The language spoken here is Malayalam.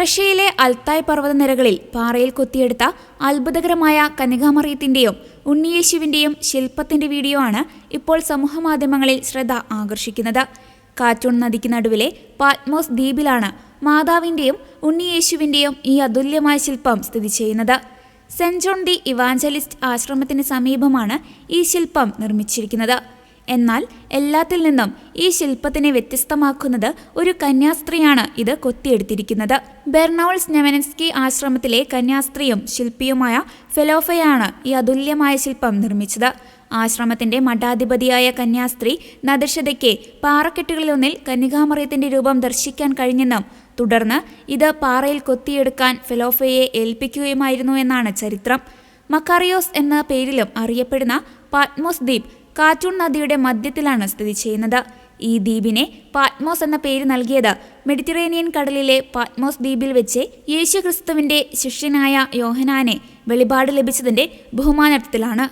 റഷ്യയിലെ അൽത്തായ് പർവ്വതനിരകളിൽ പാറയിൽ കൊത്തിയെടുത്ത അത്ഭുതകരമായ കന്യകാമറിയത്തിന്റെയും ഉണ്ണിയേശുവിന്റെയും ശില്പത്തിന്റെ വീഡിയോ ആണ് ഇപ്പോൾ സമൂഹമാധ്യമങ്ങളിൽ ശ്രദ്ധ ആകർഷിക്കുന്നത്. കാറ്റൂൺ നദിക്ക് നടുവിലെ പാറ്റ്മോസ് ദ്വീപിലാണ് മാതാവിന്റെയും ഉണ്ണിയേശുവിന്റെയും ഈ അതുല്യമായ ശില്പം സ്ഥിതി ചെയ്യുന്നത്. സെന്റ് ജോൺ ദി ഇവാഞ്ചലിസ്റ്റ് ആശ്രമത്തിന് സമീപമാണ് ഈ ശില്പം നിർമ്മിച്ചിരിക്കുന്നത്. എന്നാൽ എല്ലാത്തിൽ നിന്നും ഈ ശില്പത്തിനെ വ്യത്യസ്തമാക്കുന്നത് ഒരു കന്യാസ്ത്രീയാണ് ഇത് കൊത്തിയെടുത്തിരിക്കുന്നത്. ബെർണൗൾസ് നെവനൻസ്കി ആശ്രമത്തിലെ കന്യാസ്ത്രീയും ശില്പിയുമായ ഫെലോഫയാണ് ഈ അതുല്യമായ ശില്പം നിർമ്മിച്ചത്. ആശ്രമത്തിന്റെ മഠാധിപതിയായ കന്യാസ്ത്രീ നദർഷതയ്ക്ക് പാറക്കെട്ടുകളിലൊന്നിൽ കന്യകാമറിയത്തിന്റെ രൂപം ദർശിക്കാൻ കഴിഞ്ഞെന്നും തുടർന്ന് ഇത് പാറയിൽ കൊത്തിയെടുക്കാൻ ഫെലോഫയെ ഏൽപ്പിക്കുകയുമായിരുന്നു എന്നാണ് ചരിത്രം. മക്കാറിയോസ് എന്ന പേരിലും അറിയപ്പെടുന്ന പാറ്റ്മോസ് ദ്വീപ് കാറ്റൂൺ നദിയുടെ മധ്യത്തിലാണ് സ്ഥിതി ചെയ്യുന്നത്. ഈ ദ്വീപിനെ പാറ്റ്മോസ് എന്ന പേര് നൽകിയത് മെഡിറ്ററേനിയൻ കടലിലെ പാറ്റ്മോസ് ദ്വീപിൽ വെച്ച് യേശുക്രിസ്തുവിന്റെ ശിഷ്യനായ യോഹന്നാനെ വെളിപാട് ലഭിച്ചതിന്റെ ബഹുമാനാർത്ഥത്തിലാണ്.